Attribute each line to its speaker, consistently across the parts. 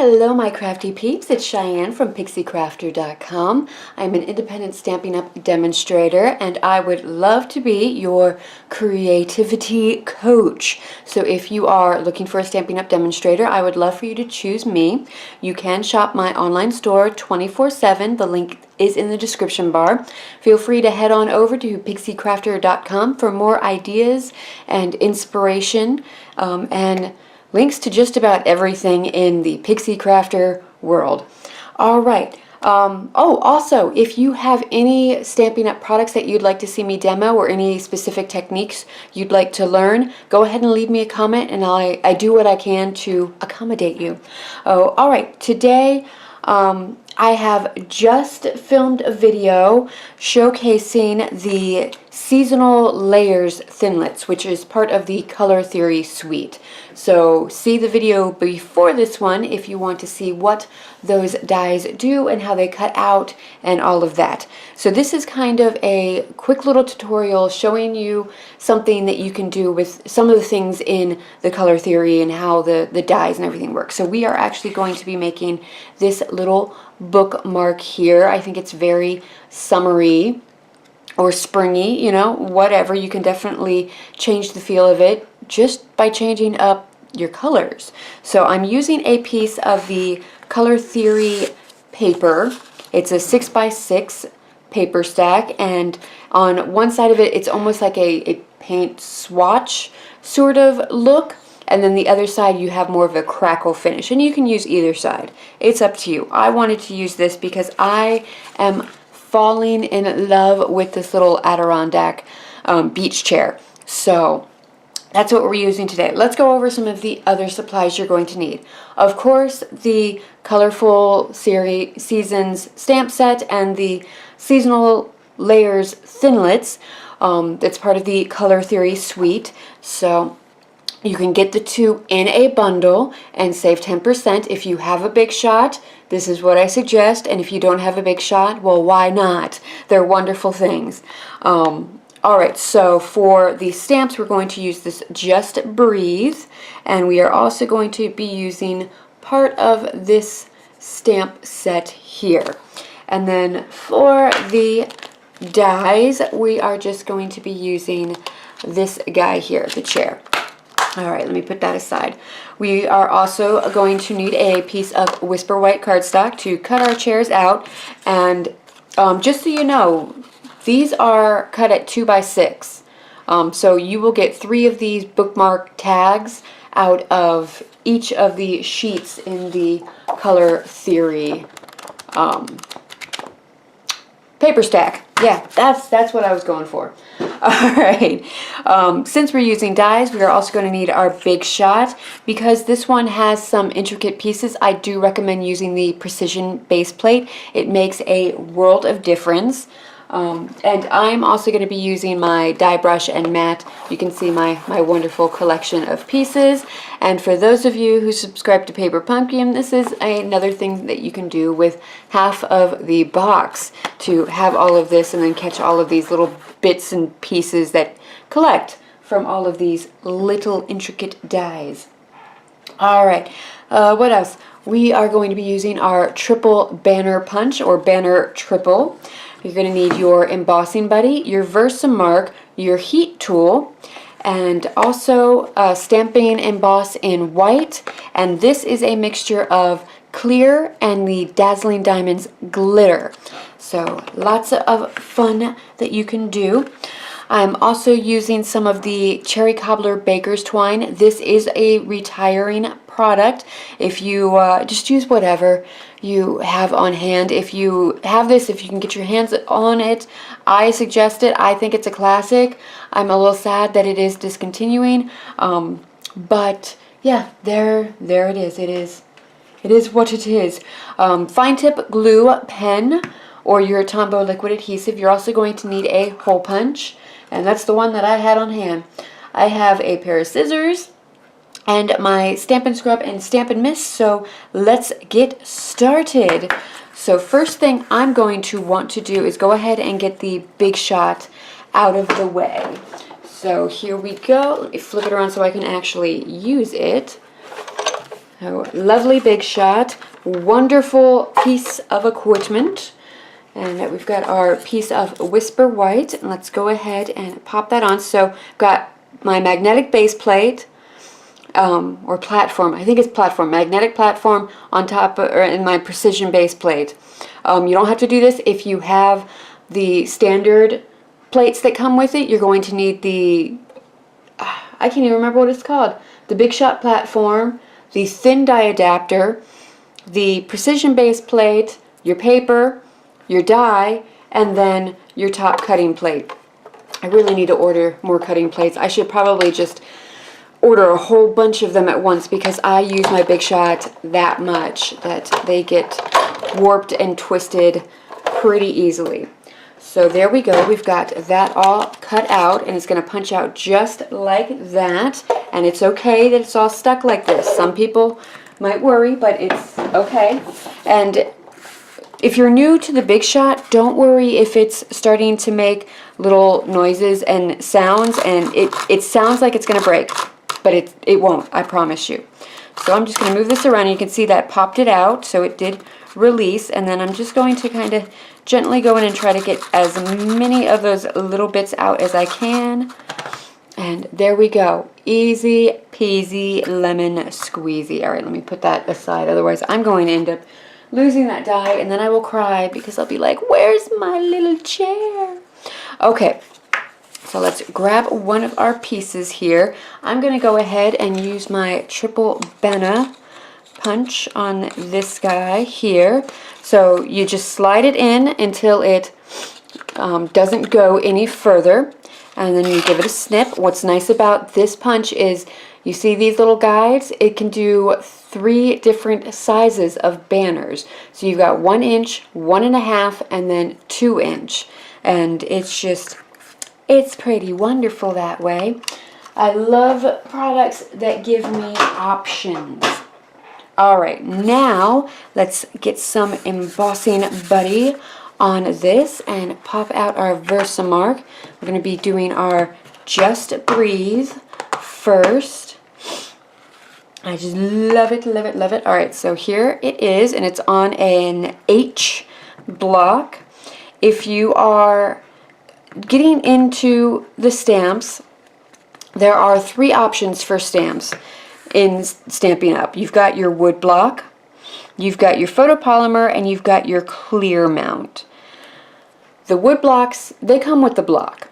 Speaker 1: Hello my crafty peeps, it's Cheyenne from pixiecrafter.com. I'm an independent Stampin' Up! Demonstrator and I would love to be your creativity coach. So if you are looking for a Stampin' Up! Demonstrator, I would love for you to choose me. You can shop my online store 24/7. The link is in the description bar. Feel free to head on over to pixiecrafter.com for more ideas and inspiration and links to just about everything in the Pixie Crafter world. All right. Also, if you have any Stampin' Up! Products that you'd like to see me demo or any specific techniques you'd like to learn, go ahead and leave me a comment and I do what I can to accommodate you. Oh, all right. Today, I have just filmed a video showcasing the seasonal layers thinlits, which is part of the Color Theory suite. So see the video before this one if you want to see what those dies do and how they cut out and all of that. So this is kind of a quick little tutorial showing you something that you can do with some of the things in the Color Theory and how the dies and everything works. So we are actually going to be making this little bookmark here. I think it's very summery or springy, you know, whatever. You can definitely change the feel of it just by changing up your colors. So I'm using a piece of the Color Theory paper. It's a 6x6 paper stack, and on one side of it it's almost like a paint swatch sort of look, and then the other side you have more of a crackle finish, and you can use either side. It's up to you. I wanted to use this because I am falling in love with this little Adirondack beach chair. So that's what we're using today. Let's go over some of the other supplies you're going to need. Of course, the Colorful Seasons stamp set and the Seasonal Layers thinlits. That's part of the Color Theory suite. So you can get the two in a bundle and save 10%. If you have a big shot, this is what I suggest, and if you don't have a big shot, well, why not? They're wonderful things. Alright, so for the stamps, we're going to use this Just Breathe, and we are also going to be using part of this stamp set here. And then for the dies, we are just going to be using this guy here, the chair. Alright, let me put that aside. We are also going to need a piece of Whisper White cardstock to cut our chairs out. And just so you know, these are cut at 2x6. So you will get 3 of these bookmark tags out of each of the sheets in the Color Theory paper stack. Yeah, that's what I was going for. Alright, since we're using dies, we are also going to need our big shot. Because this one has some intricate pieces, I do recommend using the precision base plate. It makes a world of difference. And I'm also going to be using my die brush and mat. You can see my wonderful collection of pieces. And for those of you who subscribe to Paper Pumpkin, this is another thing that you can do with half of the box, to have all of this and then catch all of these little bits and pieces that collect from all of these little intricate dies. Alright, what else? We are going to be using our triple banner punch, or banner triple. You're going to need your embossing buddy, your Versamark, your heat tool, and also stamping emboss in white. And this is a mixture of clear and the Dazzling Diamonds glitter. So lots of fun that you can do. I'm also using some of the Cherry Cobbler Baker's Twine. This is a retiring product. If you just use whatever you have on hand. If you have this, if you can get your hands on it, I suggest it. I think it's a classic. I'm a little sad that it is discontinuing, but yeah, there it is. It is what it is. Fine tip glue pen or your Tombow liquid adhesive. You're also going to need a hole punch, and that's the one that I had on hand. I have a pair of scissors and my Stampin' Scrub and Stampin' Mist, so let's get started. So first thing I'm going to want to do is go ahead and get the big shot out of the way. So here we go. Let me flip it around so I can actually use it. Oh, lovely Big Shot, wonderful piece of equipment. And we've got our piece of Whisper White, and let's go ahead and pop that on. So I've got my magnetic base plate, or platform, I think it's platform, magnetic platform on top of, or in my precision base plate. You don't have to do this if you have the standard plates that come with it. You're going to need the, I can't even remember what it's called, the Big Shot platform, the thin die adapter, the precision base plate, your paper, your die, and then your top cutting plate. I really need to order more cutting plates. I should probably just order a whole bunch of them at once because I use my Big Shot that much that they get warped and twisted pretty easily. So there we go. We've got that all cut out, and it's going to punch out just like that. And it's okay that it's all stuck like this. Some people might worry, but it's okay. And if you're new to the Big Shot, don't worry if it's starting to make little noises and sounds, and it sounds like it's going to break, but it won't, I promise you. So I'm just going to move this around. You can see that popped it out, so it did release, and then I'm just going to kind of gently go in and try to get as many of those little bits out as I can. And there we go. Easy peasy lemon squeezy. All right, let me put that aside. Otherwise, I'm going to end up losing that die, and then I will cry because I'll be like, where's my little chair? Okay, so let's grab one of our pieces here. I'm going to go ahead and use my triple Benna punch on this guy here. So you just slide it in until it doesn't go any further, and then you give it a snip. What's nice about this punch is you see these little guides? It can do 3 different sizes of banners. So you've got 1 inch, 1.5, and then 2 inch. And it's pretty wonderful that way. I love products that give me options. Alright, now let's get some embossing buddy on this and pop out our Versamark. We're going to be doing our Just Breathe first. I just love it, love it, love it. Alright, so here it is, and it's on an H block. If you are getting into the stamps, there are 3 options for stamps in Stampin' Up. You've got your wood block, you've got your photopolymer, and you've got your clear mount. The wood blocks, they come with the block,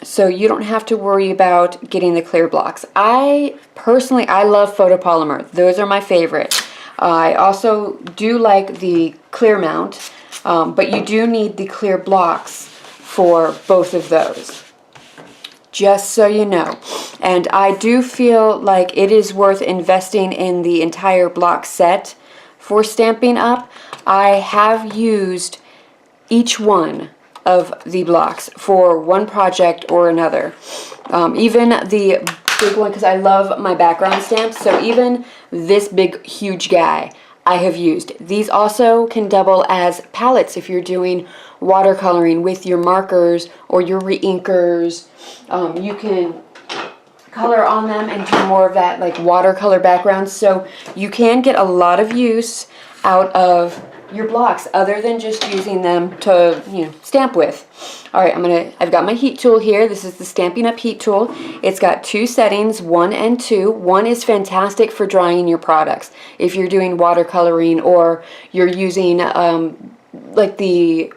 Speaker 1: so you don't have to worry about getting the clear blocks. I love photopolymer. Those are my favorite. I also do like the clear mount, but you do need the clear blocks for both of those, just so you know. And I do feel like it is worth investing in the entire block set for Stampin' Up. I have used each one of the blocks for one project or another. Even the big one, because I love my background stamps, so even this big huge guy I have used. These also can double as palettes if you're doing watercoloring with your markers or your re-inkers. You can color on them and do more of that like watercolor background, so you can get a lot of use out of your blocks other than just using them to, you know, stamp with. Alright, I've got my heat tool here. This is the Stampin' Up heat tool. It's got 2 settings, 1 and 2. 1 is fantastic for drying your products. If you're doing watercoloring or you're using like the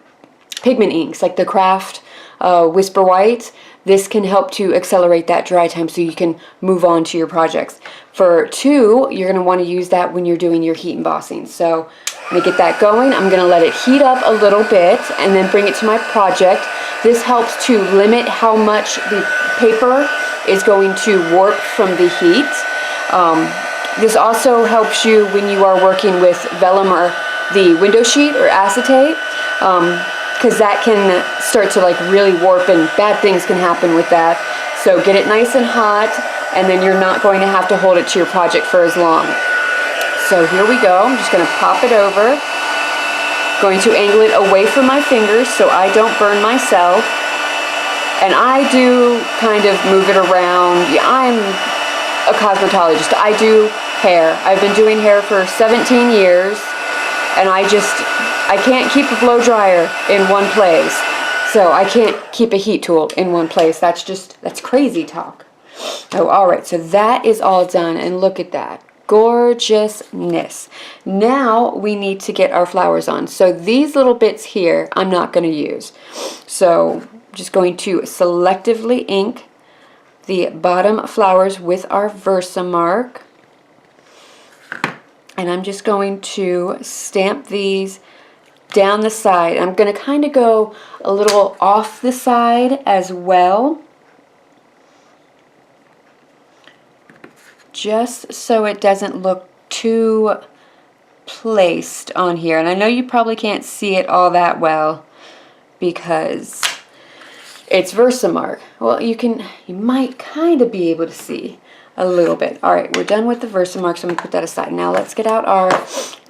Speaker 1: pigment inks, like the Craft Whisper White, this can help to accelerate that dry time so you can move on to your projects. For 2, you're going to want to use that when you're doing your heat embossing. So I'm going to get that going. I'm going to let it heat up a little bit and then bring it to my project. This helps to limit how much the paper is going to warp from the heat. This also helps you when you are working with vellum or the window sheet or acetate, because that can start to like really warp and bad things can happen with that. So get it nice and hot, and then you're not going to have to hold it to your project for as long. So here we go. I'm just going to pop it over. Going to angle it away from my fingers so I don't burn myself. And I do kind of move it around. Yeah, I'm a cosmetologist. I do hair. I've been doing hair for 17 years, and I can't keep a blow dryer in one place. So I can't keep a heat tool in one place. That's crazy talk. Oh, all right, so that is all done, and look at that. Gorgeousness. Now we need to get our flowers on. So these little bits here, I'm not going to use. So I'm just going to selectively ink the bottom flowers with our Versamark. And I'm just going to stamp these down the side. I'm going to kind of go a little off the side as well, just so it doesn't look too placed on here. And I know you probably can't see it all that well because it's Versamark. Well, you might kind of be able to see a little bit. All right, we're done with the Versamark, so I'm going to put that aside. Now let's get out our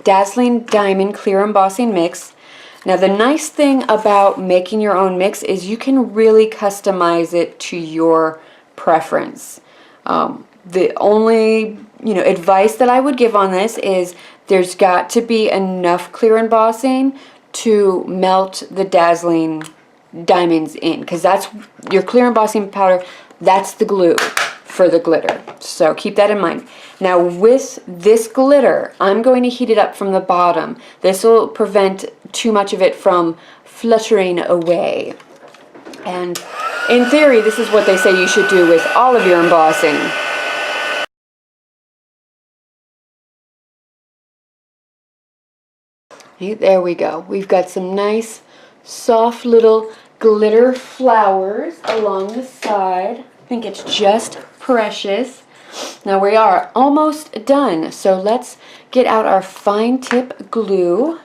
Speaker 1: Dazzling Diamond Clear Embossing Mix. Now the nice thing about making your own mix is you can really customize it to your preference. The only advice that I would give on this is there's got to be enough clear embossing to melt the dazzling diamonds in, because that's your clear embossing powder. That's the glue for the glitter, so keep that in mind. Now with this glitter, I'm going to heat it up from the bottom. This will prevent too much of it from fluttering away, and in theory this is what they say you should do with all of your embossing. There we go. We've got some nice soft little glitter flowers along the side. I think it's just precious. Now we are almost done, so let's get out our fine tip glue,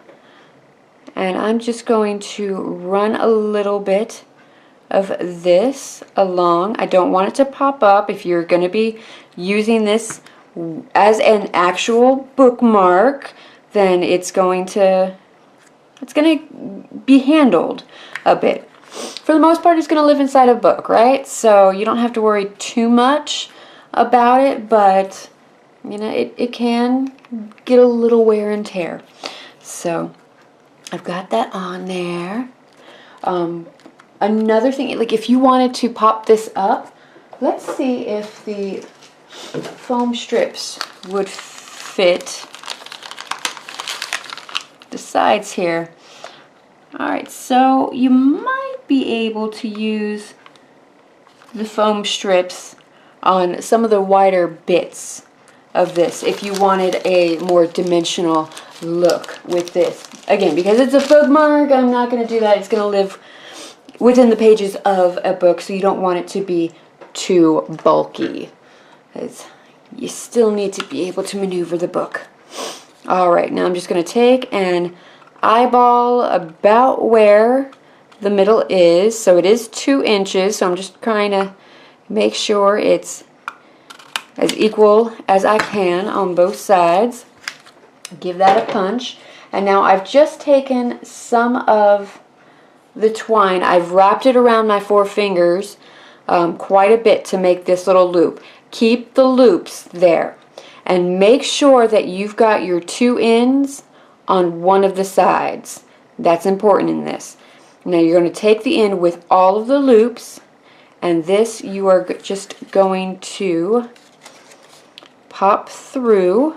Speaker 1: and I'm just going to run a little bit of this along. I don't want it to pop up. If you're going to be using this as an actual bookmark, then it's going to be handled a bit. For the most part, it's going to live inside a book, right? So you don't have to worry too much about it, but it can get a little wear and tear. So I've got that on there. Another thing, like if you wanted to pop this up, let's see if the foam strips would fit the sides here. Alright, so you might be able to use the foam strips on some of the wider bits of this if you wanted a more dimensional look with this. Again, because it's a bookmark, I'm not going to do that. It's going to live within the pages of a book, so you don't want it to be too bulky. You still need to be able to maneuver the book. Alright, now I'm just going to take and eyeball about where the middle is. So it is 2 inches, so I'm just trying to make sure it's as equal as I can on both sides. Give that a punch. And now I've just taken some of the twine. I've wrapped it around my 4 fingers quite a bit to make this little loop. Keep the loops there. And make sure that you've got your 2 ends on one of the sides. That's important in this. Now you're going to take the end with all of the loops, and this you are just going to pop through.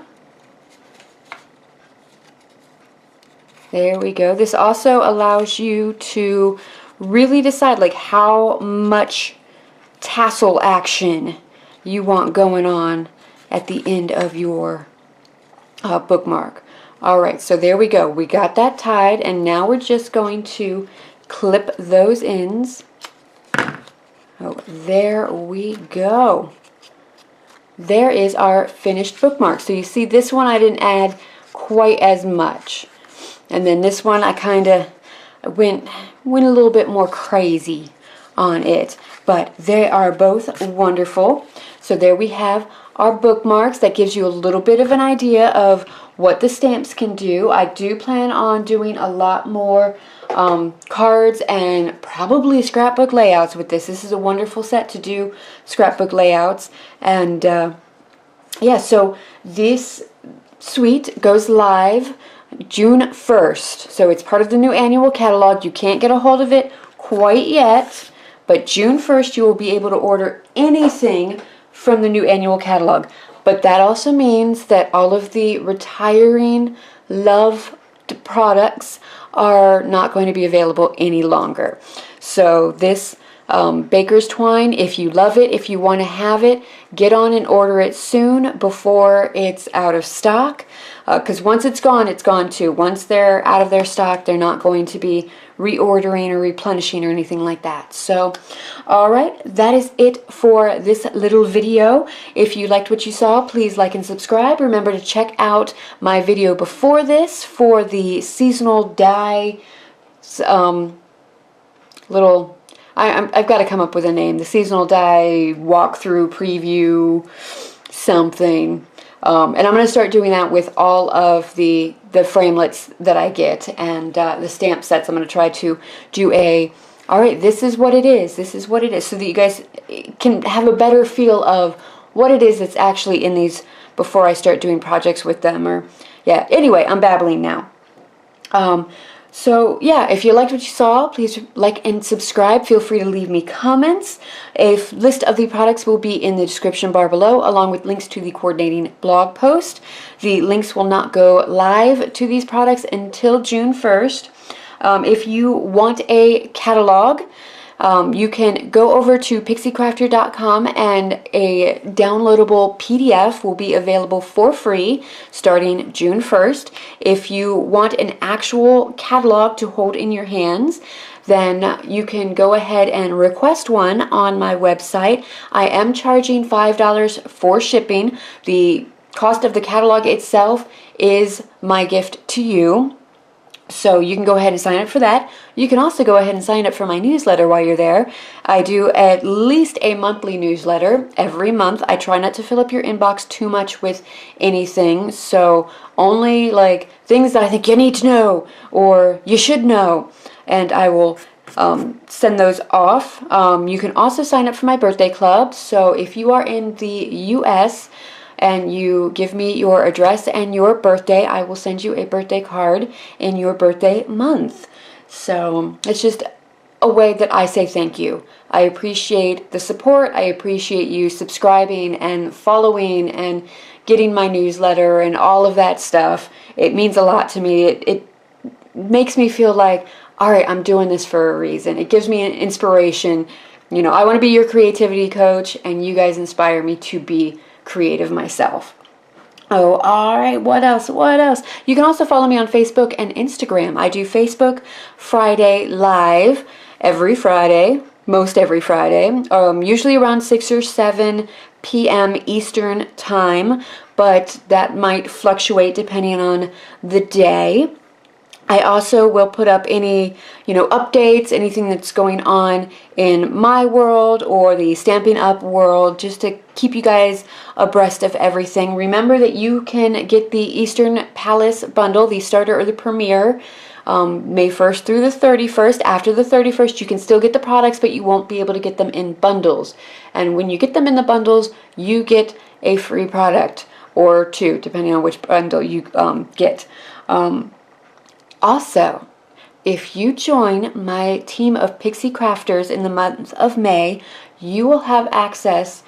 Speaker 1: There we go. This also allows you to really decide like how much tassel action you want going on at the end of your bookmark. Alright, so there we go. We got that tied, and now we're just going to clip those ends. Oh, there we go. There is our finished bookmark. So you see this one I didn't add quite as much. And then this one I kind of went a little bit more crazy on it. But they are both wonderful. So there we have our bookmarks. That gives you a little bit of an idea of what the stamps can do. I do plan on doing a lot more cards and probably scrapbook layouts with this. This is a wonderful set to do scrapbook layouts, and yeah, so this suite goes live June 1st. So it's part of the new annual catalog. You can't get a hold of it quite yet, but June 1st you will be able to order anything from the new annual catalog. But that also means that all of the retiring love products are not going to be available any longer. So this baker's twine, if you love it, if you want to have it, get on and order it soon before it's out of stock, because once it's gone too. Once they're out of their stock, they're not going to be reordering or replenishing or anything like that. So alright, that is it for this little video. If you liked what you saw, please like and subscribe. Remember to check out my video before this for the seasonal dye little, I've got to come up with a name. The seasonal dye walkthrough preview something. And I'm going to start doing that with all of the framelits that I get and the stamp sets. I'm going to try to do alright, this is what it is. This is what it is. So that you guys can have a better feel of what it is that's actually in these before I start doing projects with them. Or yeah, anyway, I'm babbling now. So yeah, if you liked what you saw, please like and subscribe. Feel free to leave me comments. A list of the products will be in the description bar below, along with links to the coordinating blog post. The links will not go live to these products until June 1st. If you want a catalog, you can go over to pixiecrafter.com and a downloadable PDF will be available for free starting June 1st. If you want an actual catalog to hold in your hands, then you can go ahead and request one on my website. I am charging $5 for shipping. The cost of the catalog itself is my gift to you. So you can go ahead and sign up for that. You can also go ahead and sign up for my newsletter while you're there. I do at least a monthly newsletter every month. I try not to fill up your inbox too much with anything. So only like things that I think you need to know or you should know. And I will send those off. You can also sign up for my birthday club. So if you are in the U.S., and you give me your address and your birthday, I will send you a birthday card in your birthday month. So it's just a way that I say thank you. I appreciate the support. I appreciate you subscribing and following and getting my newsletter and all of that stuff. It means a lot to me. It makes me feel like, all right, I'm doing this for a reason. It gives me an inspiration. You know, I want to be your creativity coach, and you guys inspire me to be creative myself. Oh, alright, what else? You can also follow me on Facebook and Instagram. I do Facebook Friday Live every Friday, most every Friday, usually around 6 or 7 p.m. Eastern time, but that might fluctuate depending on the day. I also will put up any, updates, anything that's going on in my world or the Stampin' Up! World, just to keep you guys abreast of everything. Remember that you can get the Eastern Palace bundle, the starter or the premiere, May 1st through the 31st. After the 31st, you can still get the products, but you won't be able to get them in bundles. And when you get them in the bundles, you get a free product or two, depending on which bundle you get. Also, if you join my team of Pixie Crafters in the month of May, you will have access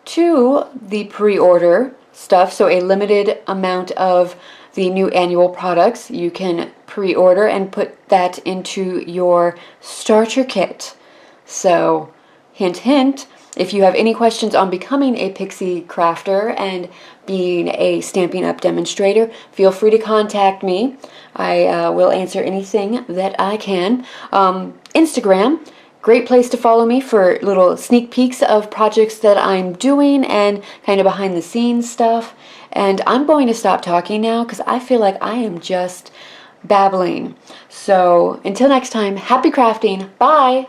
Speaker 1: to the pre-order stuff, so a limited amount of the new annual products. You can pre-order and put that into your starter kit. So, hint, hint. If you have any questions on becoming a Pixie Crafter and being a Stampin' Up! Demonstrator, feel free to contact me. I will answer anything that I can. Instagram, great place to follow me for little sneak peeks of projects that I'm doing and kind of behind the scenes stuff. And I'm going to stop talking now because I feel like I am just babbling. So until next time, happy crafting. Bye!